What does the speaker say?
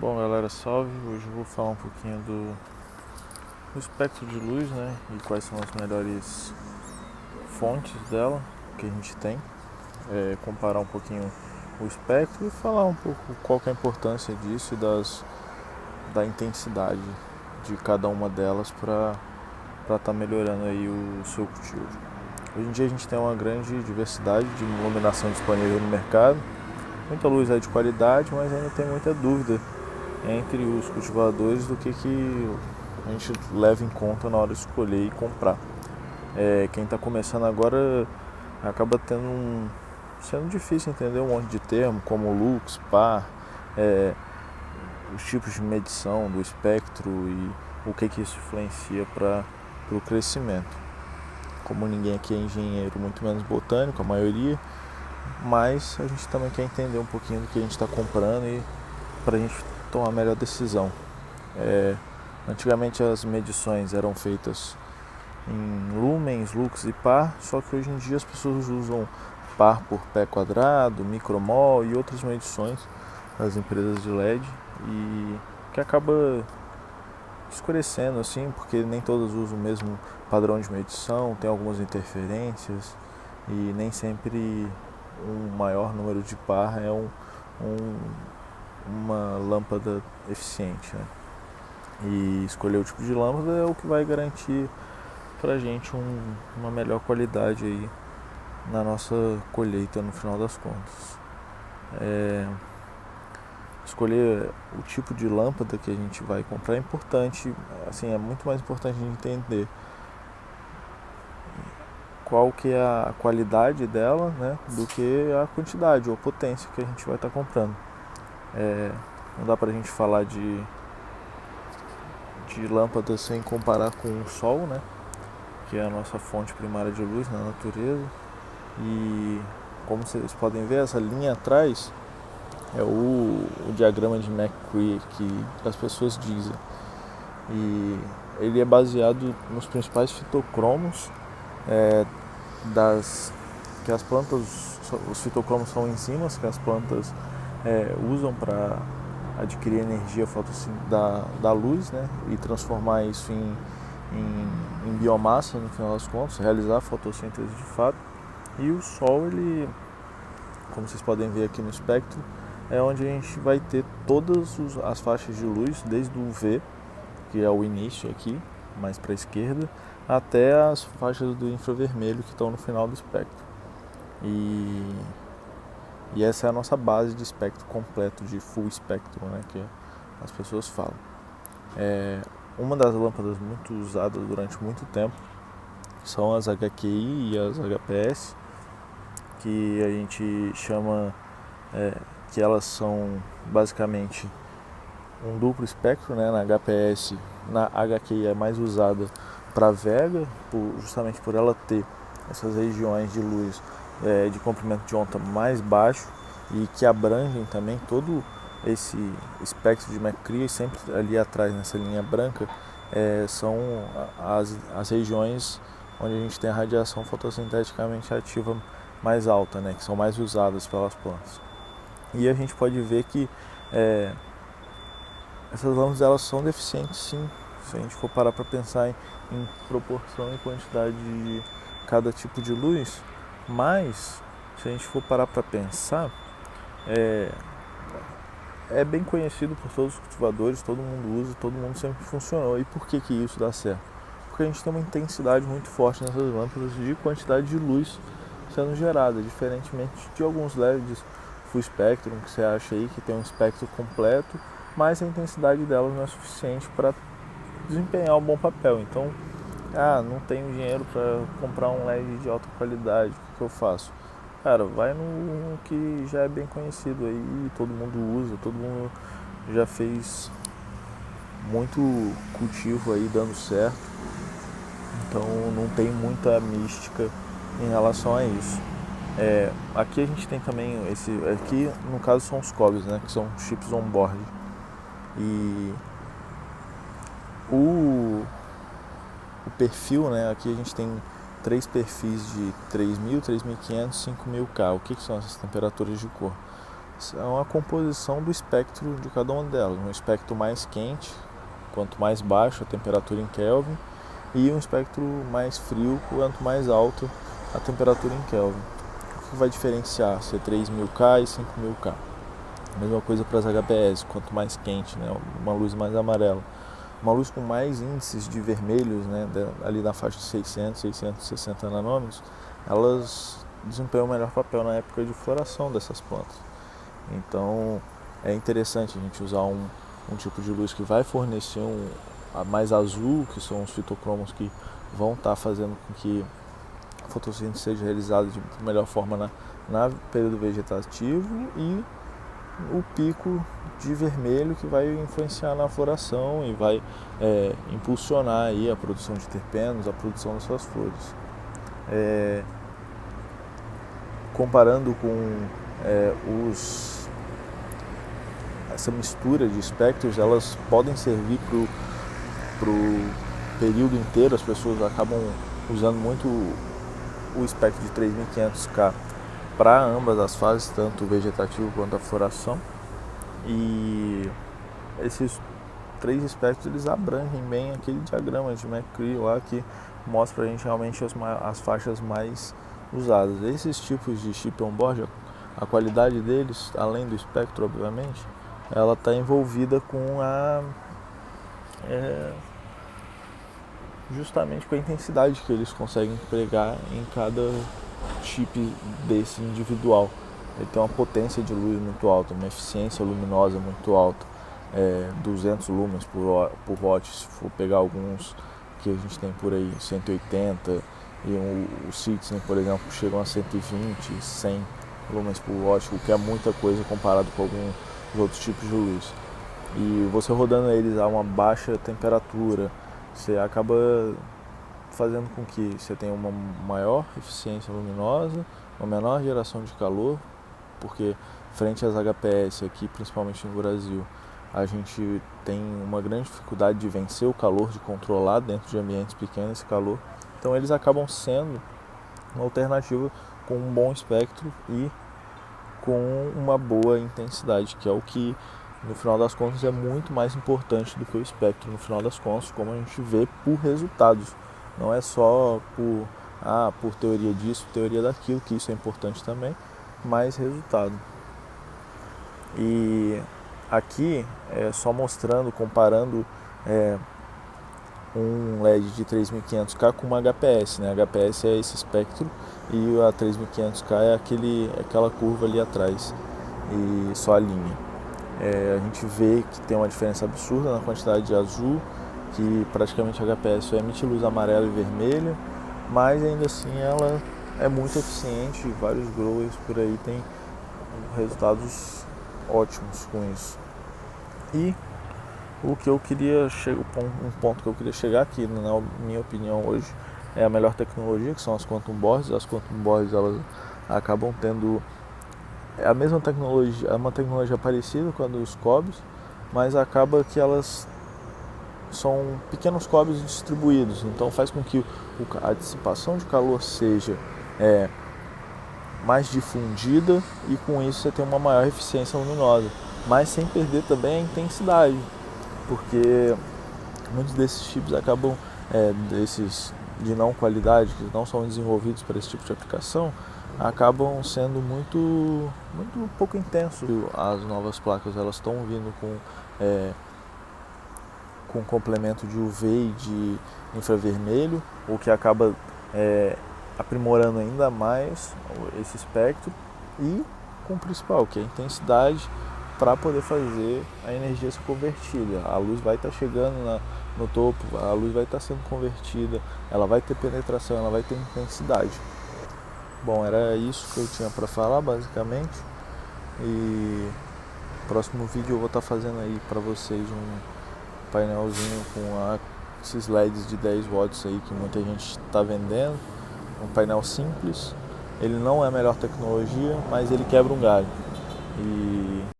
Bom galera, salve! Hoje eu vou falar um pouquinho do espectro de luz, né? E quais são as melhores fontes dela que a gente tem. Comparar um pouquinho o espectro e falar um pouco qual que é a importância disso e da intensidade de cada uma delas para estar melhorando aí o seu cultivo. Hoje em dia a gente tem uma grande diversidade de iluminação disponível no mercado. Muita luz é de qualidade, mas ainda tem muita dúvida entre os cultivadores do que a gente leva em conta na hora de escolher e comprar. Quem está começando agora acaba sendo difícil entender um monte de termo como lux, par, os tipos de medição do espectro e o que isso influencia para o crescimento. Como ninguém aqui é engenheiro, muito menos botânico, a maioria, mas a gente também quer entender um pouquinho do que a gente está comprando e para a gente tomar a melhor decisão. Antigamente as medições eram feitas em lumens, lux e par, só que hoje em dia as pessoas usam par por pé quadrado, micromol e outras medições das empresas de LED e que acaba escurecendo assim, porque nem todas usam o mesmo padrão de medição, tem algumas interferências e nem sempre um maior número de par é uma lâmpada eficiente, né? E escolher o tipo de lâmpada é o que vai garantir pra gente uma melhor qualidade aí na nossa colheita no final das contas. Escolher o tipo de lâmpada que a gente vai comprar é importante, assim, é muito mais importante a gente entender qual que é a qualidade dela, né, do que a quantidade ou a potência que a gente vai estar comprando. Não dá pra gente falar de lâmpada sem comparar com o sol, né, que é a nossa fonte primária de luz na natureza. E como vocês podem ver, essa linha atrás é o diagrama de McCree que as pessoas dizem. E ele é baseado nos principais fitocromos que as plantas, os fitocromos são enzimas que as plantas usam para adquirir energia da luz, né, e transformar isso em biomassa no final das contas, realizar a fotossíntese de fato. E o sol, ele, como vocês podem ver aqui no espectro, é onde a gente vai ter todas as faixas de luz, desde o UV, que é o início aqui, mais para a esquerda, até as faixas do infravermelho que estão no final do espectro. E essa é a nossa base de espectro completo, de full spectrum, né, que as pessoas falam. Uma das lâmpadas muito usadas durante muito tempo são as HQI e as HPS, que a gente chama que elas são basicamente um duplo espectro, né? Na HPS, na HQI é mais usada para vega, justamente por ela ter essas regiões de luz de comprimento de onda mais baixo e que abrangem também todo esse espectro de McCree. Sempre ali atrás, nessa linha branca, são as regiões onde a gente tem a radiação fotossinteticamente ativa mais alta, né, que são mais usadas pelas plantas. E a gente pode ver que essas lâmpadas elas são deficientes, sim, se a gente for parar para pensar em proporção e quantidade de cada tipo de luz. Mas se a gente for parar para pensar, é bem conhecido por todos os cultivadores, todo mundo usa, todo mundo sempre funcionou. E por que isso dá certo? Porque a gente tem uma intensidade muito forte nessas lâmpadas de quantidade de luz sendo gerada, diferentemente de alguns LEDs full spectrum que você acha aí que tem um espectro completo, mas a intensidade delas não é suficiente para desempenhar um bom papel. Então, não tenho dinheiro para comprar um LED de alta qualidade, o que eu faço? Cara, vai no que já é bem conhecido aí, todo mundo usa, todo mundo já fez muito cultivo aí dando certo, então não tem muita mística em relação a isso. Aqui a gente tem também aqui no caso são os COBs, né, que são chips on-board. E o perfil, né, aqui a gente tem 3 perfis de 3.000, 3.500, 5.000K. O que são essas temperaturas de cor? são a composição do espectro de cada uma delas. Um espectro mais quente, quanto mais baixo a temperatura em Kelvin, e um espectro mais frio, quanto mais alta a temperatura em Kelvin. O que vai diferenciar ser 3000K e 5000K? Mesma coisa para as HPS, quanto mais quente, né, uma luz mais amarela. Uma luz com mais índices de vermelhos, né, ali na faixa de 600, 660 nanômetros, elas desempenham o melhor papel na época de floração dessas plantas. Então é interessante a gente usar um tipo de luz que vai fornecer a mais azul, que são os fitocromos que vão estar fazendo com que a fotossíntese seja realizada de melhor forma na período vegetativo, e o pico de vermelho que vai influenciar na floração e vai impulsionar aí a produção de terpenos, a produção das suas flores. Comparando com essa mistura de espectros, elas podem servir para o período inteiro. As pessoas acabam usando muito o espectro de 3500K para ambas as fases, tanto o vegetativo quanto a floração. E esses 3 espectros eles abrangem bem aquele diagrama de McCree lá que mostra para a gente realmente as faixas mais usadas. Esses tipos de chip on-board, a qualidade deles, além do espectro, obviamente, ela está envolvida com justamente com a intensidade que eles conseguem empregar em cada chip desse individual. Ele tem uma potência de luz muito alta, uma eficiência luminosa muito alta, 200 lumens por watt, se for pegar alguns que a gente tem por aí, 180, e o Citizen, por exemplo, chegam a 120, 100 lumens por watt, o que é muita coisa comparado com alguns outros tipos de luz. E você rodando eles a uma baixa temperatura, você acaba fazendo com que você tenha uma maior eficiência luminosa, uma menor geração de calor, porque frente às HPS aqui, principalmente no Brasil, a gente tem uma grande dificuldade de vencer o calor, de controlar dentro de ambientes pequenos esse calor. Então eles acabam sendo uma alternativa com um bom espectro e com uma boa intensidade, que é o que no final das contas é muito mais importante do que o espectro, no final das contas, como a gente vê por resultados. Não é só por teoria disso, teoria daquilo, que isso é importante também, mas resultado. E aqui só mostrando, comparando um LED de 3500K com uma HPS, né? A HPS é esse espectro e a 3500K é aquela curva ali atrás, e só a linha. A gente vê que tem uma diferença absurda na quantidade de azul, que praticamente a HPS só emite luz amarela e vermelha, mas ainda assim ela é muito eficiente. Vários growers por aí têm resultados ótimos com isso. E o que eu queria um ponto que eu queria chegar aqui, na minha opinião hoje, é a melhor tecnologia, que são as Quantum Boards. As Quantum Boards elas acabam tendo a mesma tecnologia, é uma tecnologia parecida com a dos COBs, mas acaba que elas são pequenos COBs distribuídos, então faz com que a dissipação de calor seja mais difundida, e com isso você tem uma maior eficiência luminosa, mas sem perder também a intensidade, porque muitos desses chips acabam, desses de não qualidade, que não são desenvolvidos para esse tipo de aplicação, acabam sendo muito pouco intensos. As novas placas elas estão vindo com complemento de UV e de infravermelho, o que acaba aprimorando ainda mais esse espectro, e com o principal, que é a intensidade, para poder fazer a energia ser convertida. A luz vai estar chegando no topo, a luz vai estar sendo convertida, ela vai ter penetração, ela vai ter intensidade. Bom, era isso que eu tinha para falar basicamente, e no próximo vídeo eu vou estar fazendo aí para vocês um painelzinho com esses LEDs de 10 watts aí que muita gente está vendendo. Um painel simples, ele não é a melhor tecnologia, mas ele quebra um galho. E